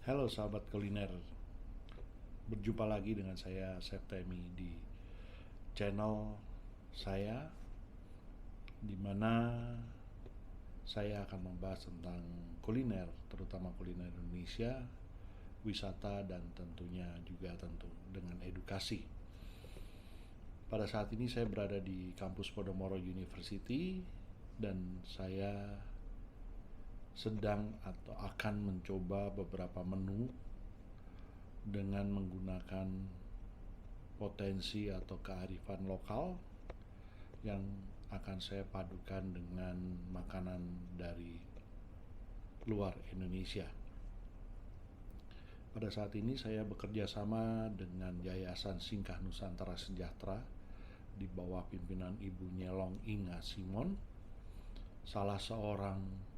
Halo sahabat kuliner, berjumpa lagi dengan saya Septemi di channel saya, di mana saya akan membahas tentang kuliner, terutama kuliner Indonesia, wisata, dan tentunya juga tentu dengan edukasi. Pada saat ini saya berada di kampus Podomoro University dan saya sedang atau akan mencoba beberapa menu dengan menggunakan potensi atau kearifan lokal yang akan saya padukan dengan makanan dari luar Indonesia. Pada saat ini saya bekerja sama dengan Yayasan Singkah Nusantara Sejahtera di bawah pimpinan Ibu Nyelong Inga Simon, salah seorang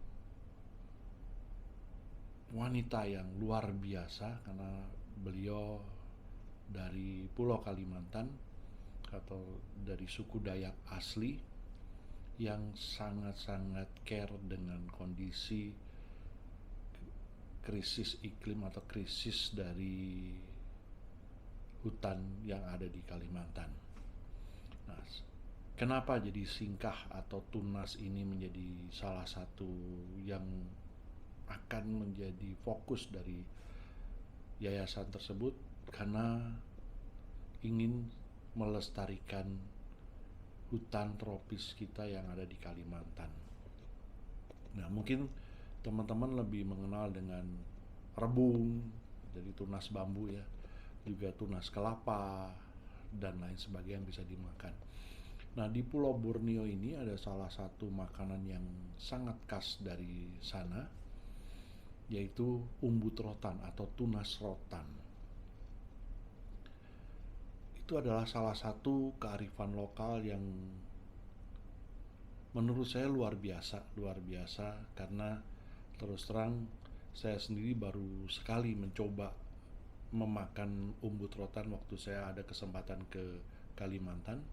wanita yang luar biasa karena beliau dari Pulau Kalimantan atau dari suku Dayak asli yang sangat-sangat care dengan kondisi krisis iklim atau krisis dari hutan yang ada di Kalimantan. Nah, kenapa jadi Singkah atau Tunas ini menjadi salah satu yang akan menjadi fokus dari yayasan tersebut? Karena ingin melestarikan hutan tropis kita yang ada di Kalimantan. Nah, mungkin teman-teman lebih mengenal dengan rebung, jadi tunas bambu ya, juga tunas kelapa dan lain sebagainya yang bisa dimakan. Nah, di Pulau Borneo ini ada salah satu makanan yang sangat khas dari sana, yaitu umbut rotan atau tunas rotan. Itu adalah salah satu kearifan lokal yang menurut saya luar biasa karena terus terang saya sendiri baru sekali mencoba memakan umbut rotan waktu saya ada kesempatan ke Kalimantan,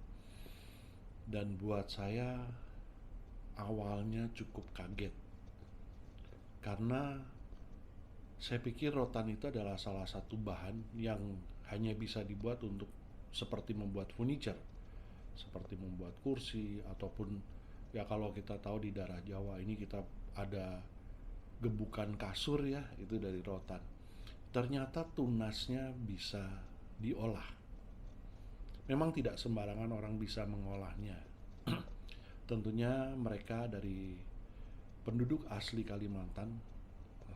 dan buat saya awalnya cukup kaget karena saya pikir rotan itu adalah salah satu bahan yang hanya bisa dibuat untuk seperti membuat furniture, seperti membuat kursi, ataupun ya kalau kita tahu di daerah Jawa ini kita ada gebukan kasur ya, itu dari rotan. Ternyata tunasnya bisa diolah. Memang tidak sembarangan orang bisa mengolahnya. Tentunya mereka dari penduduk asli Kalimantan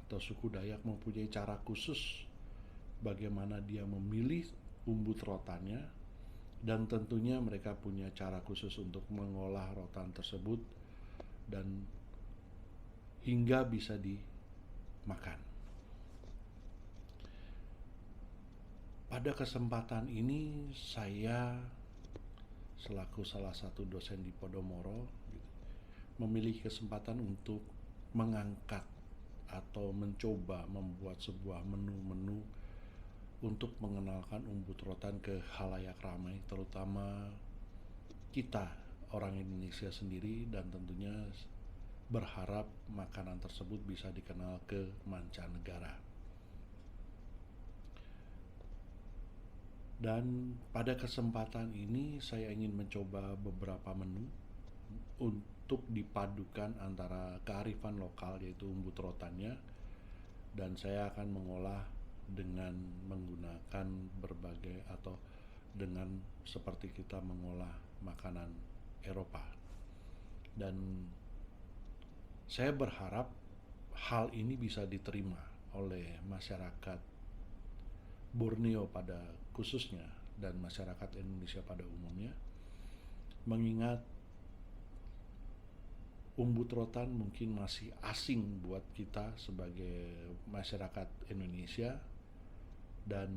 atau suku Dayak mempunyai cara khusus bagaimana dia memilih umbut rotannya, dan tentunya mereka punya cara khusus untuk mengolah rotan tersebut dan hingga bisa dimakan. Pada kesempatan ini saya selaku salah satu dosen di Podomoro memiliki kesempatan untuk mengangkat atau mencoba membuat sebuah menu-menu untuk mengenalkan umbut rotan ke halayak ramai, terutama kita orang Indonesia sendiri, dan tentunya berharap makanan tersebut bisa dikenal ke mancanegara. Dan pada kesempatan ini saya ingin mencoba beberapa menu untuk dipadukan antara kearifan lokal yaitu umbut rotannya, dan saya akan mengolah dengan menggunakan berbagai atau dengan seperti kita mengolah makanan Eropa. Dan saya berharap hal ini bisa diterima oleh masyarakat Borneo pada khususnya dan masyarakat Indonesia pada umumnya, mengingat umbut rotan mungkin masih asing buat kita sebagai masyarakat Indonesia, dan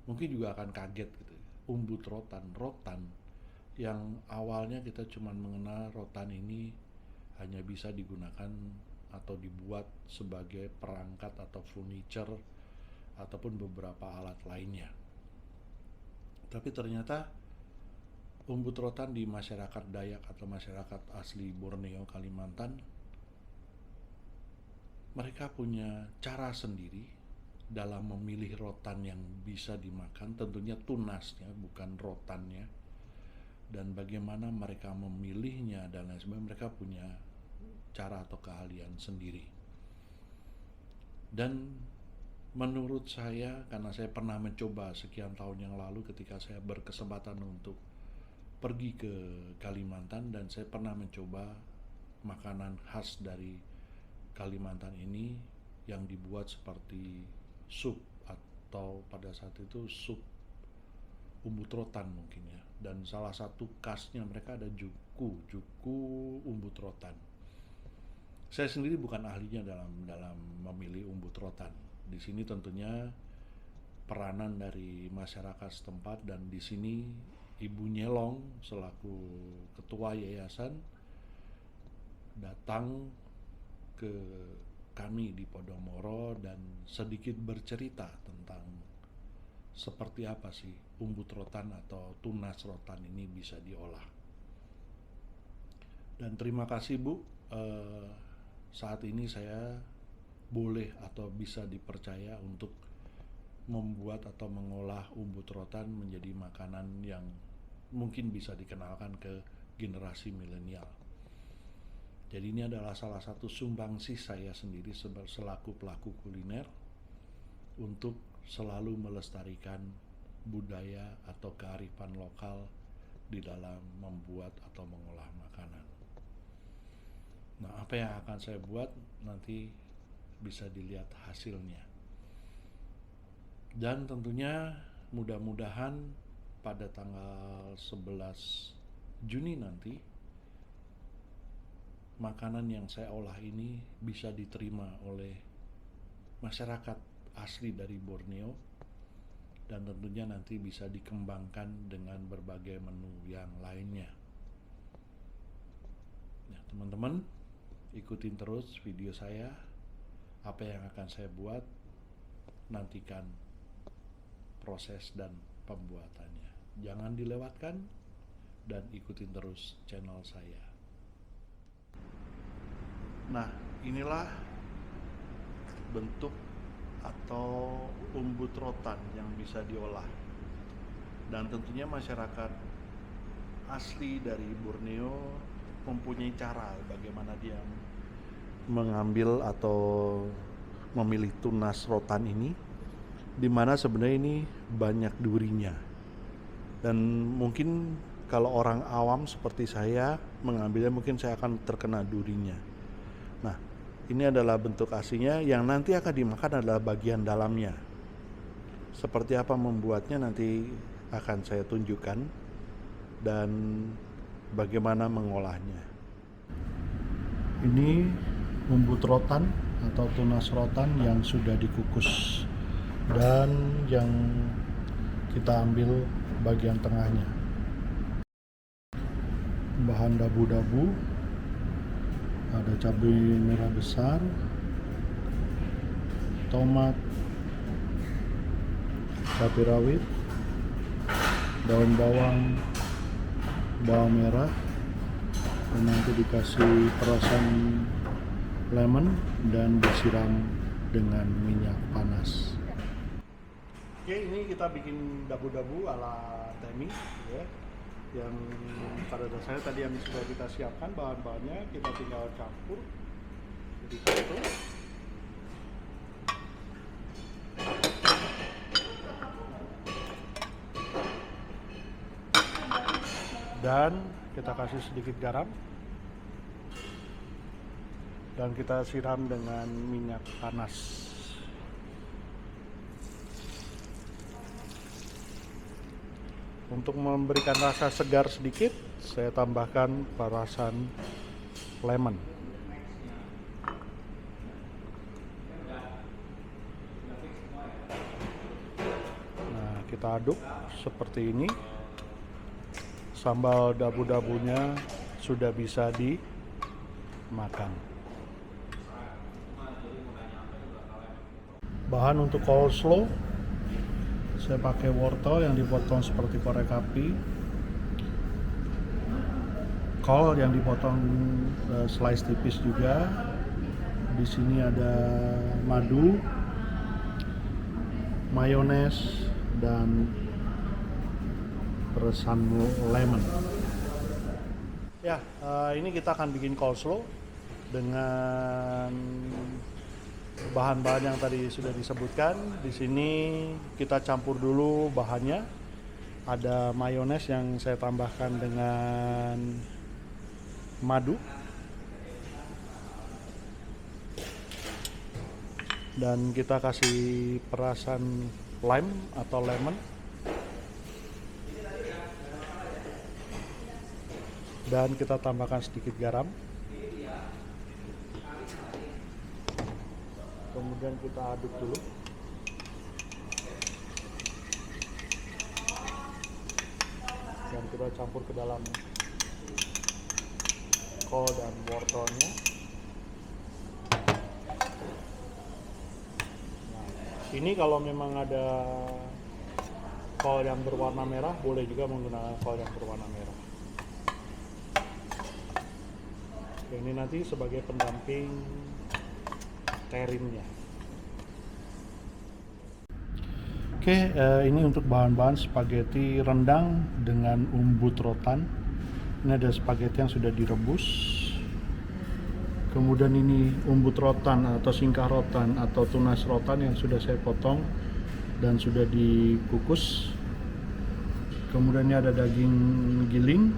mungkin juga akan kaget gitu. Umbut rotan yang awalnya kita cuma mengenal rotan ini hanya bisa digunakan atau dibuat sebagai perangkat atau furniture ataupun beberapa alat lainnya. Tapi ternyata umbut rotan di masyarakat Dayak atau masyarakat asli Borneo Kalimantan mereka punya cara sendiri dalam memilih rotan yang bisa dimakan, tentunya tunasnya bukan rotannya, dan bagaimana mereka memilihnya dan lain sebagainya. Mereka punya cara atau keahlian sendiri. Dan menurut saya, karena saya pernah mencoba sekian tahun yang lalu ketika saya berkesempatan untuk pergi ke Kalimantan, dan saya pernah mencoba makanan khas dari Kalimantan ini yang dibuat seperti sup, atau pada saat itu sup umbut rotan mungkin ya. Dan salah satu khasnya mereka ada juku umbut rotan. Saya sendiri bukan ahlinya dalam memilih umbut rotan. Di sini tentunya peranan dari masyarakat setempat, dan di sini Ibu Nyelong selaku ketua yayasan datang ke kami di Podomoro dan sedikit bercerita tentang seperti apa sih umbut rotan atau tunas rotan ini bisa diolah. Dan terima kasih Bu, saat ini saya boleh atau bisa dipercaya untuk membuat atau mengolah umbut rotan menjadi makanan yang mungkin bisa dikenalkan ke generasi milenial. Jadi ini adalah salah satu sumbangsih saya sendiri selaku pelaku kuliner untuk selalu melestarikan budaya atau kearifan lokal di dalam membuat atau mengolah makanan. Nah, apa yang akan saya buat nanti bisa dilihat hasilnya. Dan tentunya mudah-mudahan pada tanggal 11 Juni nanti makanan yang saya olah ini bisa diterima oleh masyarakat asli dari Borneo, dan tentunya nanti bisa dikembangkan dengan berbagai menu yang lainnya. Ya, teman-teman, ikutin terus video saya. Apa yang akan saya buat, nantikan proses dan pembuatannya. Jangan dilewatkan dan ikutin terus channel saya. Nah, inilah bentuk atau umbut rotan yang bisa diolah. Dan tentunya masyarakat asli dari Borneo mempunyai cara bagaimana dia mengambil atau memilih tunas rotan ini, di mana sebenarnya ini banyak durinya. Dan mungkin kalau orang awam seperti saya mengambilnya, mungkin saya akan terkena durinya. Nah, ini adalah bentuk aslinya, yang nanti akan dimakan adalah bagian dalamnya. Seperti apa membuatnya nanti akan saya tunjukkan, dan bagaimana mengolahnya. Ini umbut rotan atau tunas rotan yang sudah dikukus, dan yang kita ambil bagian tengahnya. Bahan dabu-dabu, ada cabai merah besar, tomat, cabai rawit, daun bawang, bawang merah, dan nanti dikasih perasan lemon dan disiram dengan minyak panas. Oke, ini kita bikin dabu-dabu ala Temi ya. Yang pada dasarnya tadi yang sudah kita siapkan bahan-bahannya, kita tinggal campur jadi satu. Dan kita kasih sedikit garam, dan kita siram dengan minyak panas. Untuk memberikan rasa segar sedikit, saya tambahkan perasan lemon. Nah, kita aduk seperti ini. Sambal dabu-dabunya sudah bisa dimakan. Bahan untuk coleslaw, saya pakai wortel yang dipotong seperti korek api, kol yang dipotong slice tipis juga, Di sini ada madu, mayones, dan peresan lemon. Ya, ini kita akan bikin coleslaw dengan bahan-bahan yang tadi sudah disebutkan. Di sini kita campur dulu bahannya. Ada mayones yang saya tambahkan dengan madu. Dan kita kasih perasan lime atau lemon. Dan kita tambahkan sedikit garam. Kemudian kita aduk dulu. Dan kita campur ke dalam kol dan wortelnya. Ini kalau memang ada kol yang berwarna merah, boleh juga menggunakan kol yang berwarna merah. Ini nanti sebagai pendamping terimnya. Oke, ini untuk bahan-bahan spaghetti rendang dengan umbut rotan. Ini ada spaghetti yang sudah direbus. Kemudian ini umbut rotan atau singkah rotan atau tunas rotan yang sudah saya potong dan sudah dikukus. Kemudian ini ada daging giling,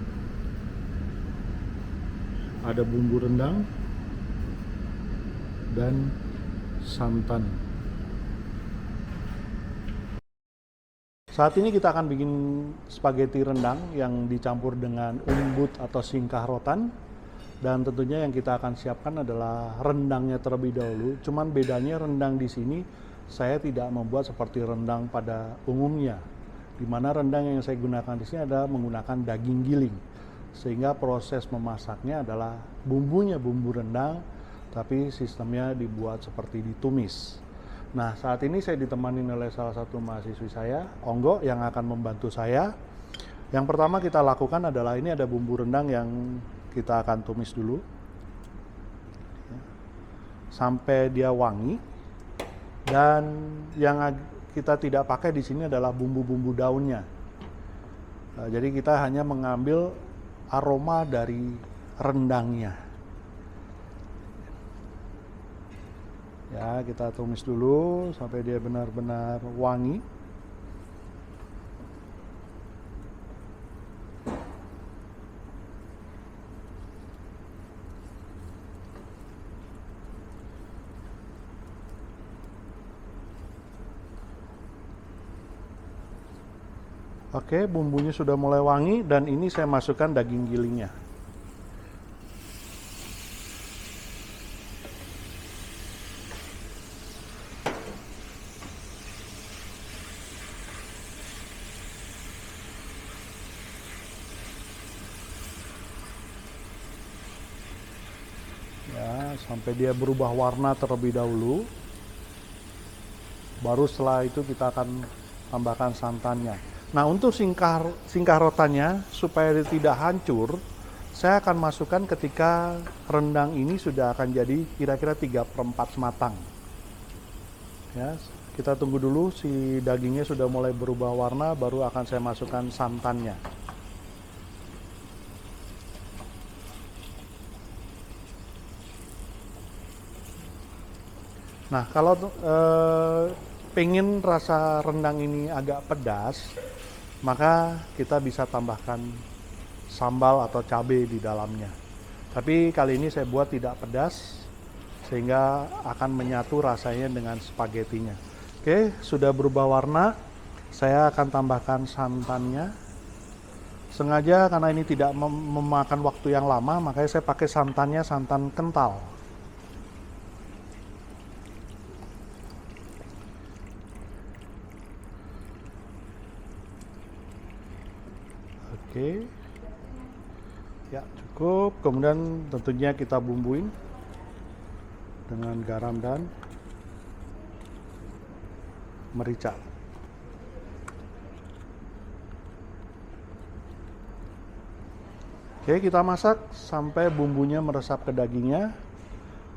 ada bumbu rendang, dan santan. Saat ini kita akan bikin spaghetti rendang yang dicampur dengan umbut atau singkah rotan. Dan tentunya yang kita akan siapkan adalah rendangnya terlebih dahulu. Cuman bedanya rendang di sini saya tidak membuat seperti rendang pada umumnya. Di mana rendang yang saya gunakan di sini adalah menggunakan daging giling. Sehingga proses memasaknya adalah bumbunya bumbu rendang, tapi sistemnya dibuat seperti ditumis. Nah, saat ini saya ditemani oleh salah satu mahasiswi saya, Onggo, yang akan membantu saya. Yang pertama kita lakukan adalah ini ada bumbu rendang yang kita akan tumis dulu sampai dia wangi. Dan yang kita tidak pakai di sini adalah bumbu-bumbu daunnya. Jadi kita hanya mengambil aroma dari rendangnya. Ya, kita tumis dulu sampai dia benar-benar wangi. Oke, bumbunya sudah mulai wangi dan ini saya masukkan daging gilingnya. Ya, sampai dia berubah warna terlebih dahulu. Baru setelah itu kita akan tambahkan santannya. Nah, untuk singkah rotannya supaya dia tidak hancur, saya akan masukkan ketika rendang ini sudah akan jadi kira-kira 3/4 matang. Ya, kita tunggu dulu si dagingnya sudah mulai berubah warna, baru akan saya masukkan santannya. Nah, kalau pengen rasa rendang ini agak pedas, maka kita bisa tambahkan sambal atau cabai di dalamnya. Tapi kali ini saya buat tidak pedas, sehingga akan menyatu rasanya dengan spagettinya. Oke, sudah berubah warna, saya akan tambahkan santannya. Sengaja karena ini tidak memakan waktu yang lama, makanya saya pakai santannya santan kental. Oke, ya cukup. Kemudian tentunya kita bumbuin dengan garam dan merica. Oke, kita masak sampai bumbunya meresap ke dagingnya.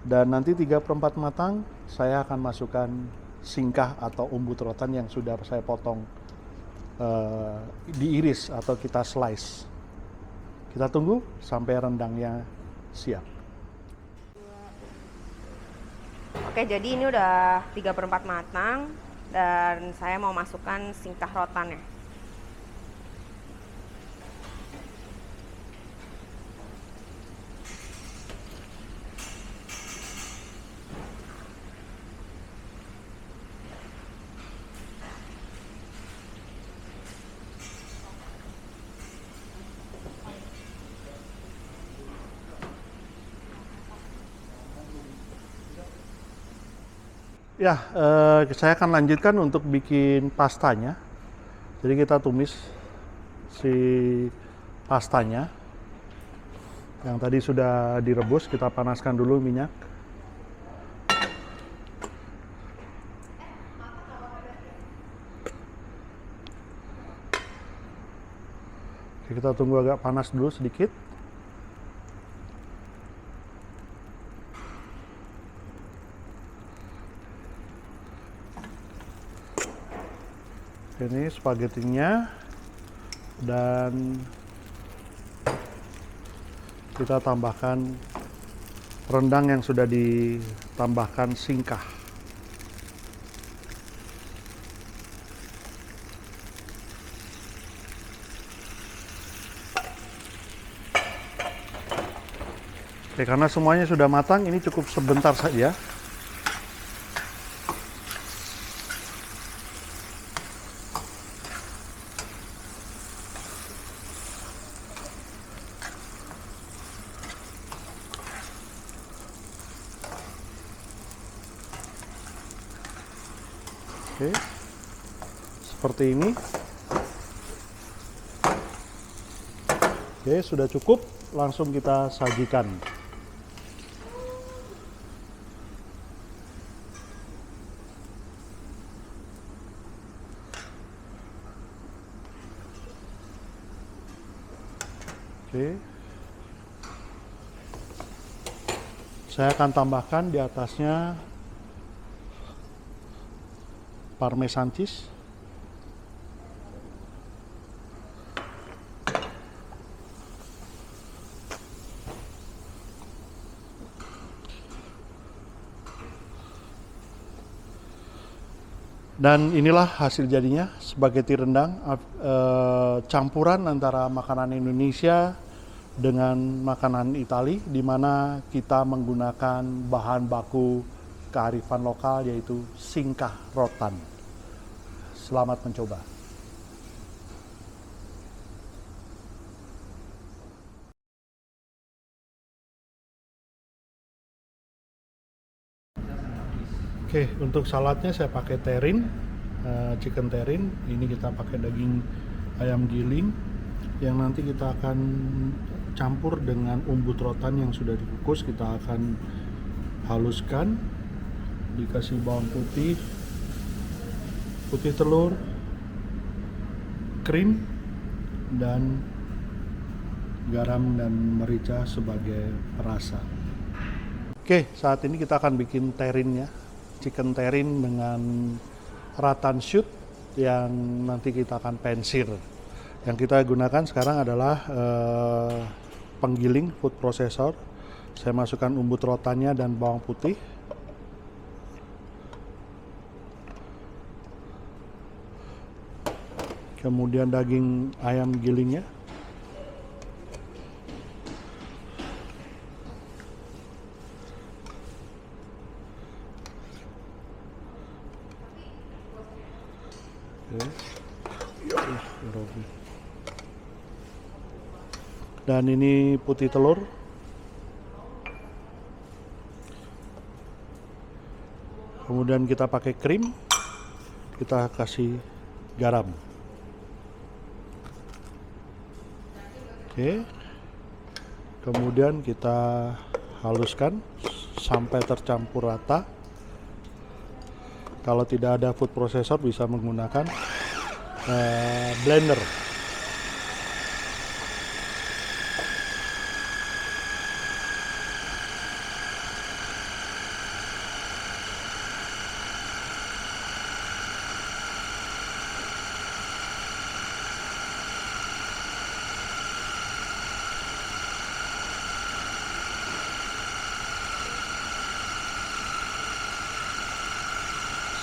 Dan nanti 3/4 matang, saya akan masukkan singkah atau umbut rotan yang sudah saya potong, diiris atau kita slice. Kita tunggu sampai rendangnya siap. Oke, jadi ini udah 3/4 matang dan saya mau masukkan singkah rotannya. Ya, saya akan lanjutkan untuk bikin pastanya. Jadi kita tumis si pastanya. Yang tadi sudah direbus, kita panaskan dulu minyak. Oke, kita tunggu agak panas dulu sedikit. Ini spagettinya, dan kita tambahkan rendang yang sudah ditambahkan singkah. Oke, karena semuanya sudah matang, ini cukup sebentar saja. Oke, seperti ini. Oke, sudah cukup. Langsung kita sajikan. Oke, saya akan tambahkan di atasnya parmesan cheese. Dan inilah hasil jadinya, spaghetti rendang, campuran antara makanan Indonesia dengan makanan Itali, di mana kita menggunakan bahan baku kearifan lokal, yaitu singkah rotan. Selamat mencoba. Oke, untuk saladnya saya pakai terin, chicken terin. Ini kita pakai daging ayam giling yang nanti kita akan campur dengan umbut rotan yang sudah dikukus. Kita akan haluskan, dikasih bawang putih, putih telur, krim, dan garam dan merica sebagai perasa. Oke, saat ini kita akan bikin terinnya. Chicken terin dengan ratan shoot yang nanti kita akan pensir. Yang kita gunakan sekarang adalah penggiling food processor. Saya masukkan umbut rotannya dan bawang putih. Kemudian daging ayam gilingnya. Dan ini putih telur. Kemudian kita pakai krim. Kita kasih garam. Oke. Kemudian kita haluskan sampai tercampur rata. Kalau tidak ada food processor, bisa menggunakan blender.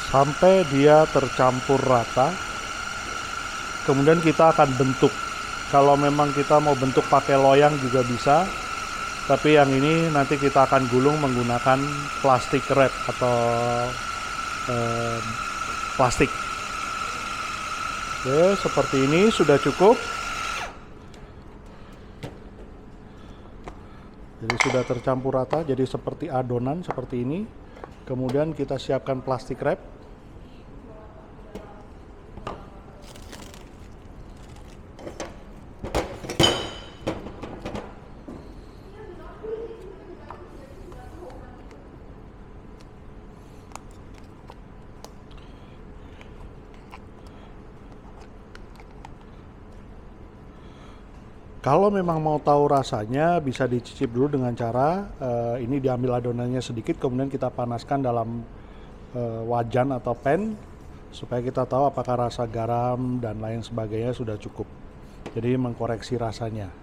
sampai dia tercampur rata. Kemudian kita akan bentuk. Kalau memang kita mau bentuk pakai loyang juga bisa, tapi yang ini nanti kita akan gulung menggunakan plastik wrap atau plastik. Oke, seperti ini sudah cukup. Jadi sudah tercampur rata, jadi seperti adonan seperti ini. Kemudian kita siapkan plastik wrap. Kalau memang mau tahu rasanya, bisa dicicip dulu dengan cara ini diambil adonannya sedikit, kemudian kita panaskan dalam wajan atau pan supaya kita tahu apakah rasa garam dan lain sebagainya sudah cukup. Jadi mengkoreksi rasanya.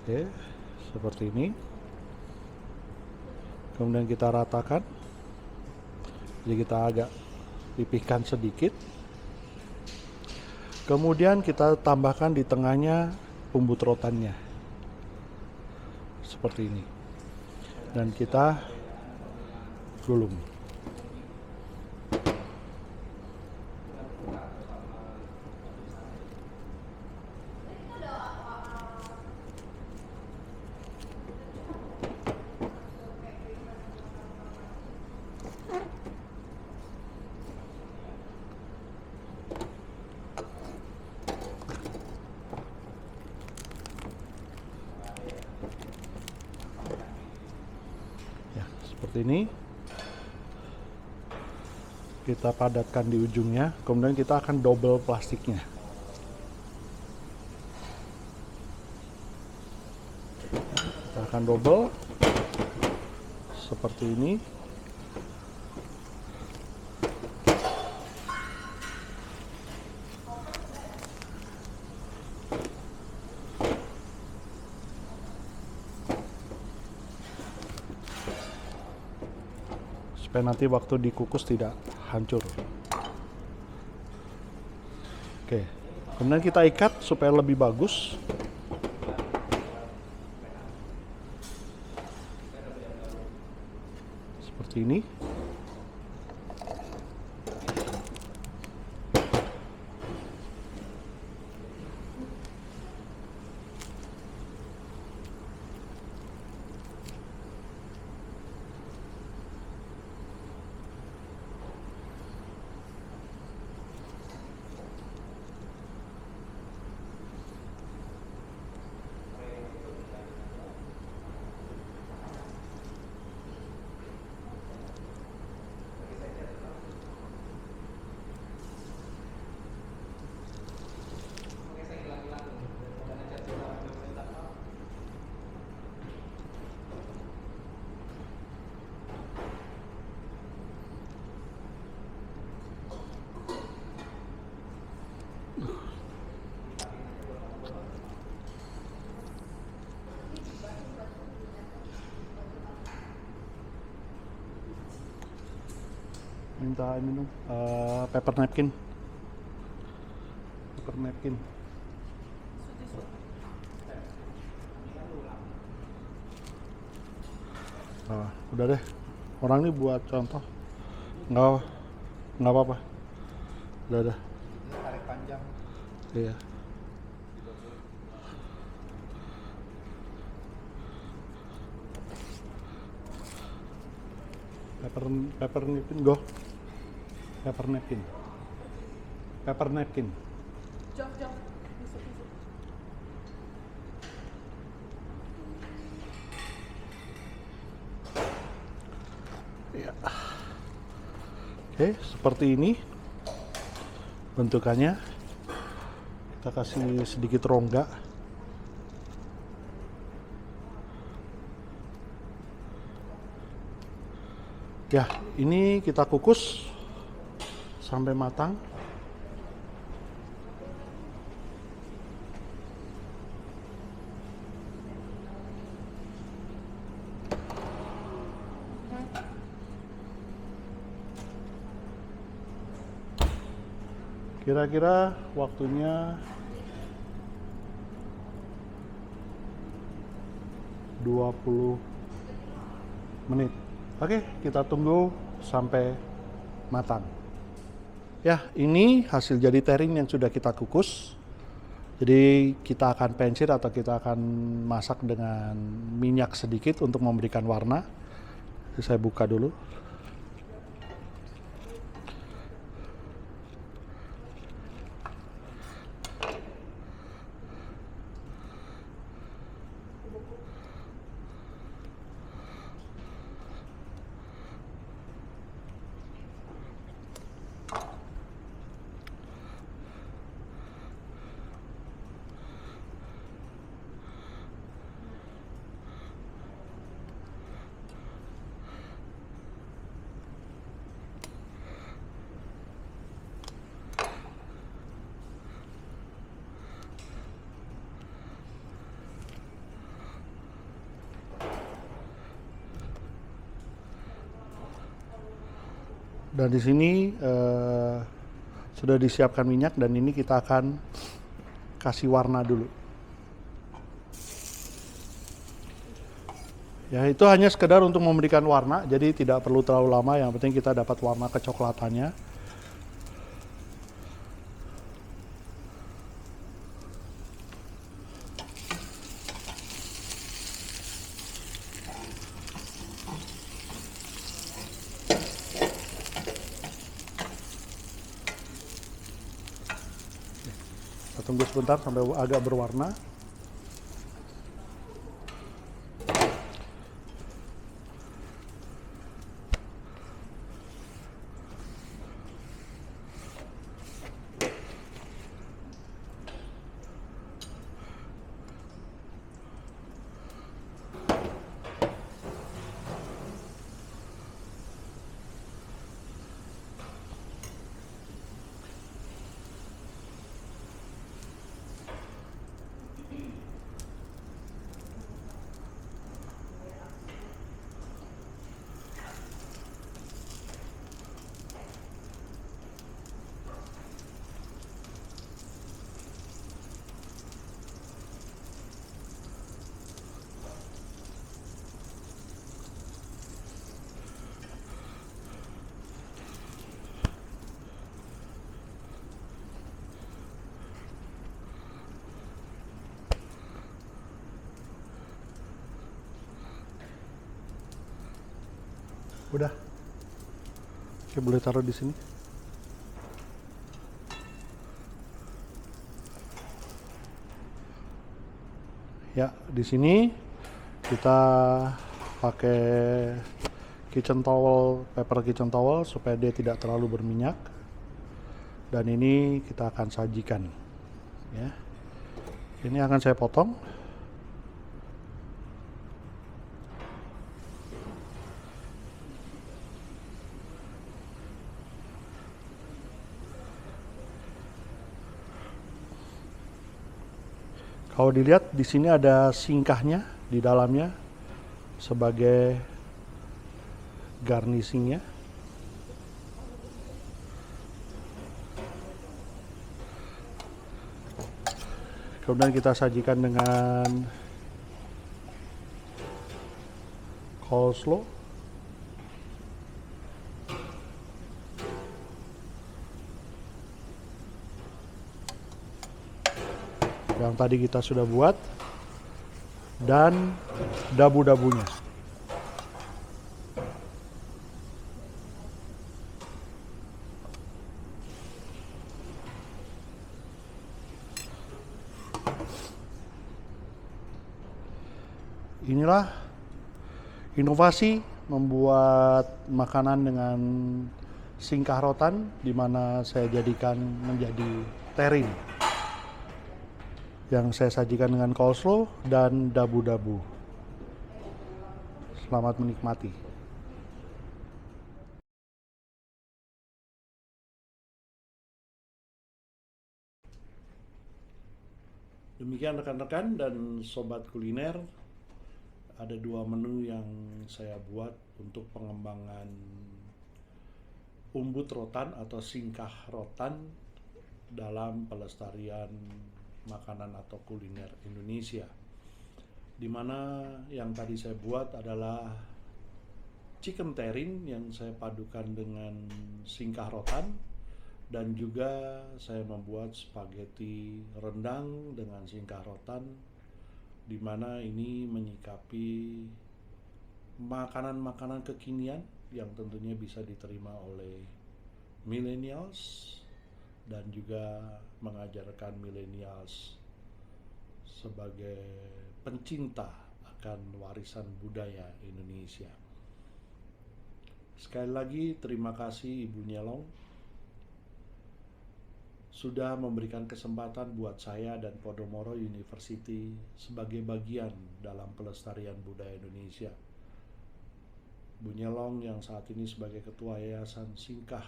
Oke, seperti ini. Kemudian kita ratakan. Jadi kita agak pipihkan sedikit. Kemudian kita tambahkan di tengahnya umbut rotannya seperti ini, dan kita gulung. Seperti ini, kita padatkan di ujungnya, kemudian kita akan double plastiknya. Kita akan double seperti ini. Supaya nanti waktu dikukus tidak hancur. Oke, kemudian kita ikat supaya lebih bagus. Seperti ini. Minta ini dong, paper napkin. Nah, udah deh. Orang ini buat contoh. Nggak apa-apa. Udah. Tarik panjang. Iya. Paper napkin, go. Paper napkin. Jok. Ya. Oke, seperti ini bentukannya. Kita kasih sedikit rongga. Ya, ini kita kukus sampai matang. Kira-kira waktunya 20 menit. Oke, kita tunggu sampai matang. Ya, ini hasil jadi terrine yang sudah kita kukus. Jadi kita akan pensir atau kita akan masak dengan minyak sedikit untuk memberikan warna. Jadi saya buka dulu. Dan di sini sudah disiapkan minyak dan ini kita akan kasih warna dulu. Ya, itu hanya sekedar untuk memberikan warna, jadi tidak perlu terlalu lama, yang penting kita dapat warna kecoklatannya. Kita tunggu sebentar sampai agak berwarna. Udah. Oke, boleh taruh di sini. Ya, di sini kita pakai paper kitchen towel supaya dia tidak terlalu berminyak. Dan ini kita akan sajikan. Ya. Ini akan saya potong. Kalau dilihat di sini ada singkahnya di dalamnya sebagai garnishingnya. Kemudian kita sajikan dengan coleslaw. Yang tadi kita sudah buat, dan dabu-dabunya. Inilah inovasi membuat makanan dengan singkah rotan, di mana saya jadikan menjadi terrine yang saya sajikan dengan coleslaw dan dabu-dabu. Selamat menikmati. Demikian rekan-rekan dan sobat kuliner, ada dua menu yang saya buat untuk pengembangan umbut rotan atau singkah rotan dalam pelestarian makanan atau kuliner Indonesia. Dimana yang tadi saya buat adalah chicken terrin yang saya padukan dengan singkah rotan, dan juga saya membuat spaghetti rendang dengan singkah rotan, dimana ini menyikapi makanan-makanan kekinian yang tentunya bisa diterima oleh millennials dan juga mengajarkan millennials sebagai pencinta akan warisan budaya Indonesia. Sekali lagi terima kasih Ibu Nyelong sudah memberikan kesempatan buat saya dan Podomoro University sebagai bagian dalam pelestarian budaya Indonesia. Bu Nyelong yang saat ini sebagai Ketua Yayasan Singkah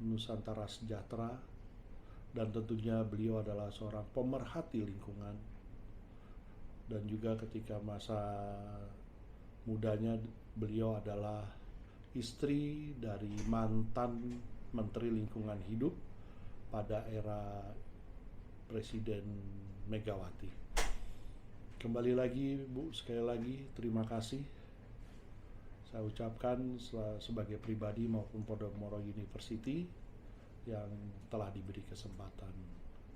Nusantara Sejahtera, dan tentunya beliau adalah seorang pemerhati lingkungan, dan juga ketika masa mudanya beliau adalah istri dari mantan Menteri Lingkungan Hidup pada era Presiden Megawati. Kembali lagi Bu, sekali lagi terima kasih saya ucapkan sebagai pribadi maupun Podomoro University yang telah diberi kesempatan.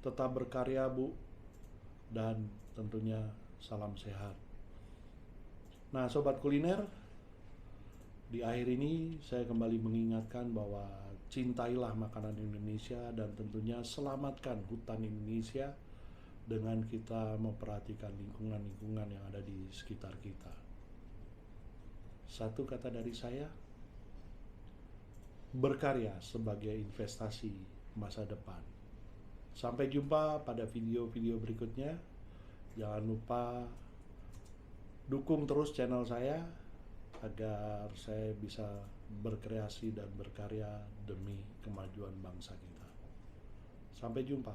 Tetap berkarya Bu, dan tentunya salam sehat. Nah Sobat Kuliner, di akhir ini saya kembali mengingatkan bahwa cintailah makanan Indonesia dan tentunya selamatkan hutan Indonesia dengan kita memperhatikan lingkungan-lingkungan yang ada di sekitar kita. Satu kata dari saya, berkarya sebagai investasi masa depan. Sampai jumpa pada video-video berikutnya. Jangan lupa dukung terus channel saya agar saya bisa berkreasi dan berkarya demi kemajuan bangsa kita. Sampai jumpa.